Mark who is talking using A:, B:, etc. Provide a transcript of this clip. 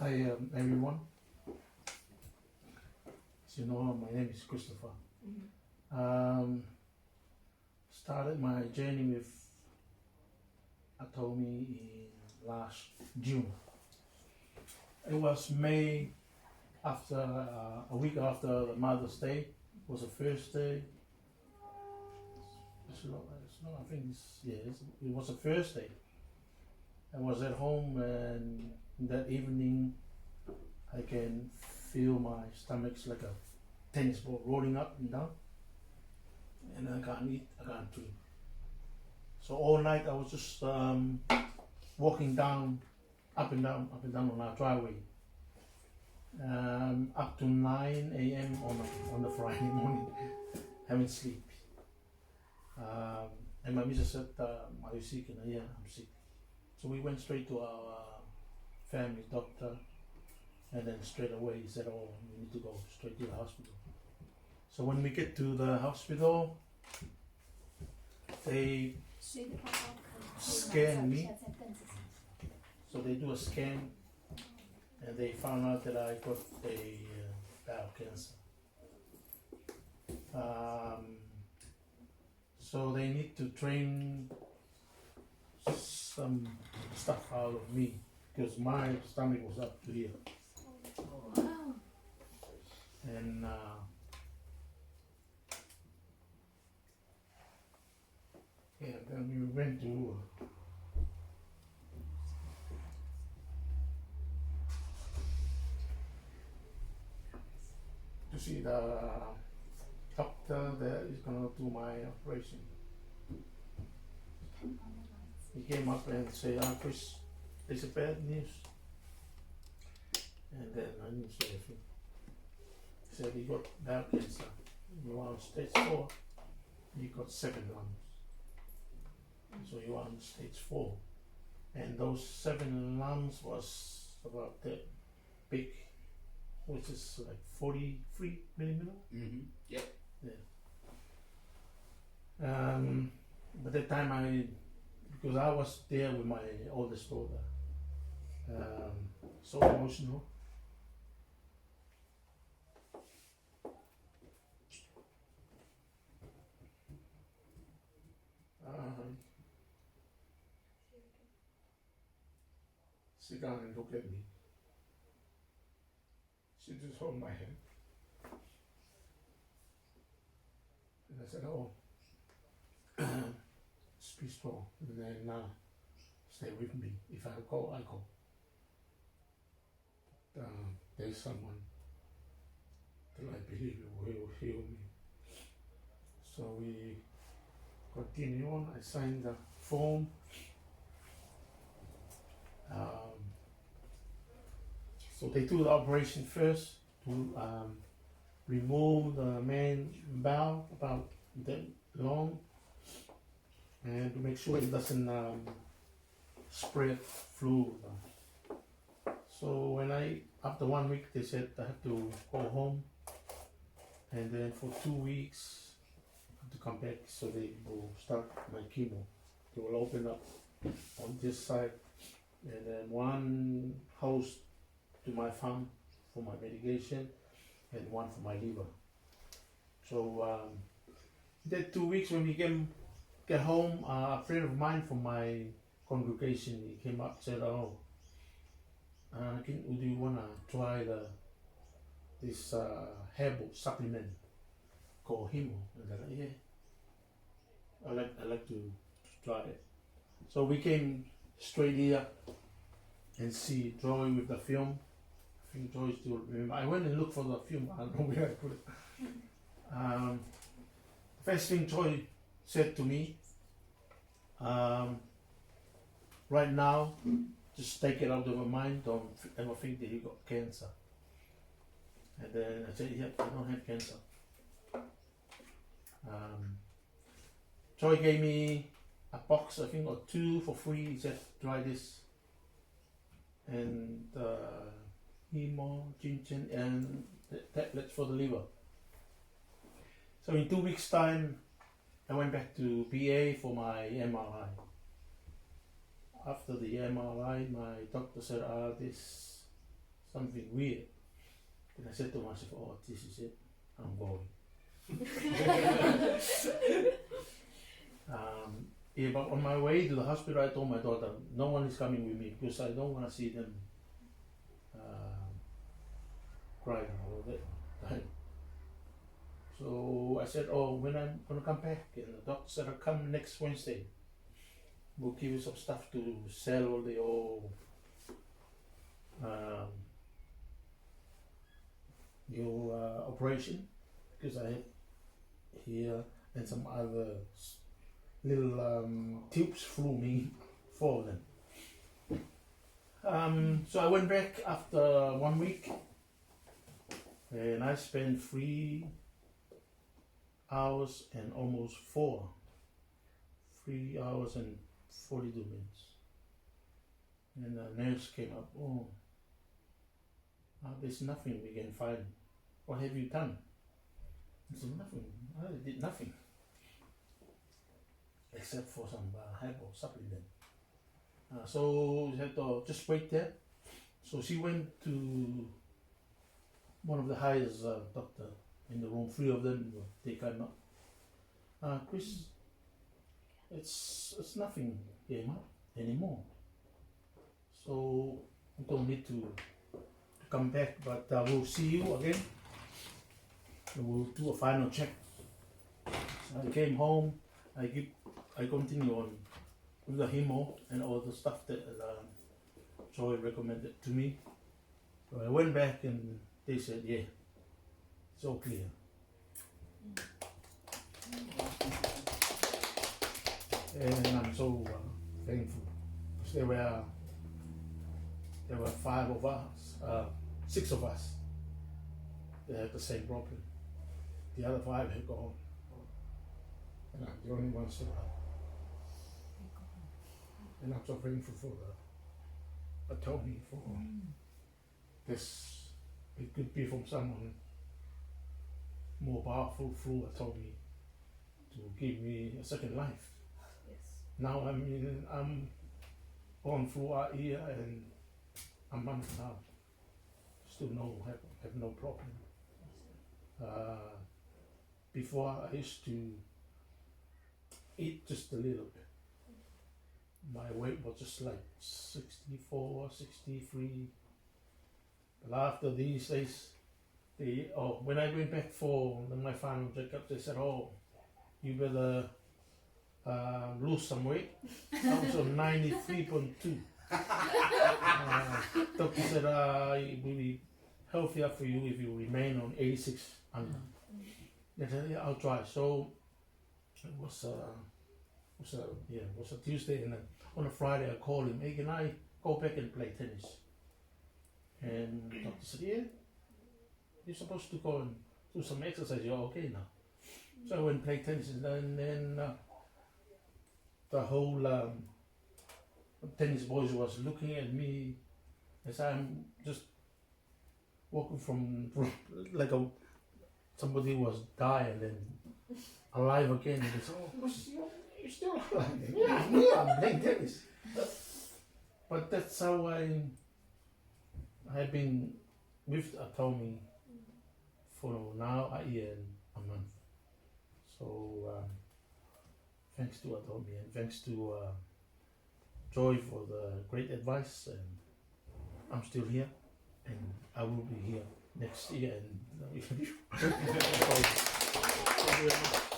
A: Hi everyone. As you know, my name is Christopher. Started my journey with Atomy in last June. It was May, after a week after Mother's Day. Was the first day. I think it was the first day. I was at home, and that evening I can feel my stomach's like a tennis ball rolling up and down, and I can't eat, I can't drink. So all night I was just walking up and down on our driveway, up to 9 a.m. on the Friday morning, having sleep. And my missus said, "Are you sick?" And yeah, I'm sick. So we went straight to our family doctor, and then straight away he said, "Oh, you need to go straight to the hospital." So when we get to the hospital, they scan me. So they do a scan, and they found out that I got a bowel cancer. So they need to drain some stuff out of me because my stomach was up to here.
B: Wow.
A: And then we went to see the doctor that is gonna do my operation. He came up and said, "Chris, there's a bad news." And then I didn't say anything. He said he got bowel cancer. You are on stage 4. He got 7 lumps. So you are on stage 4. And those 7 lumps was about that big, which is like 43 millimeter.
C: Yep.
A: Yeah. But that time because I was there with my oldest daughter, so emotional. Sit down and look at me. She just held my hand. And I said, "Oh, just be strong, and then stay with me. If I go, I go. There's someone that I believe will heal me." So we continue on. I signed the form. So they do the operation first to remove the main bowel about that long, and to make sure it doesn't spread through. So after 1 week, they said I have to go home, and then for 2 weeks I have to come back. So they will start my chemo. They will open up on this side, and then one hose to my thumb for my medication, and one for my liver. So that 2 weeks, when we get home, a friend of mine from my congregation, he came up and said, "Oh, do you want to try this herbal supplement called Hemo?" And I said, "Yeah, I like to try it." So we came straight here and see Joy with the film. I think Joy still remember. I went and looked for the film. I don't know where I put it. First thing Joy said to me, "Right now, just take it out of your mind. Don't ever think that you got cancer." And then I said, "Yep, I don't have cancer." Joy gave me a box, I think, or 2 for free. He said, "Try this." And HemoHim and the tablets for the liver. So in 2 weeks' time, I went back to PA for my MRI. After the MRI, my doctor said, "This something weird. And I said to myself, oh, this is it, I'm going. Yeah, but on my way to the hospital, I told my daughter, no one is coming with me because I don't want to see them crying all that time. So I said, oh, when I'm going to come back, and the doctor said, I'll come next Wednesday. We'll give you some stuff to sell the old your operation, because I had here and some other little tubes flew me for them. So I went back after 1 week, and I spent 3 hours and almost 4. 3 hours and 42 minutes. And the nurse came up, oh, there's nothing we can find. What have you done? I said, nothing. I did nothing. Except for some herbal supplement. So she said, oh, just wait there. So she went to one of the highest doctor in the room. 3 of them, they came up. Chris, it's nothing came up anymore. So you don't need to come back, but we'll see you again. We'll do a final check. So I came home. I continue on with the hemo and all the stuff that Joy recommended to me. So I went back and they said, yeah, it's all clear. And I'm so thankful because there were 5 of us, 6 of us that had the same problem. The other 5 had gone, and I'm the only one still alive. And I'm so thankful for the Atomy, for this. It could be from someone more powerful through Atomy to give me a second life.
B: Yes.
A: Now I'm gone through our ear and a month now. Still have no problem. Before I used to eat just a little bit. My weight was just like 64, 63. But after these days, when I went back for my final checkup, they said, oh, you better lose some weight. I was on 93.2. Doctor said it will be healthier for you if you remain on 86 under. I said, yeah, I'll try. So it was a Tuesday, and then on a Friday I called him, hey, can I go back and play tennis? And the doctor said, yeah, you're supposed to go and do some exercise. You're okay now. So I went and played tennis, and then the whole tennis boys was looking at me as I'm just walking from like somebody was dying and then alive again. And they said, oh, you're still alive. Yeah, I'm playing tennis. But that's how I've been with Atomy for now a year and a month. So thanks to Atomy and thanks to Joy for the great advice, and I'm still here and I will be here next year and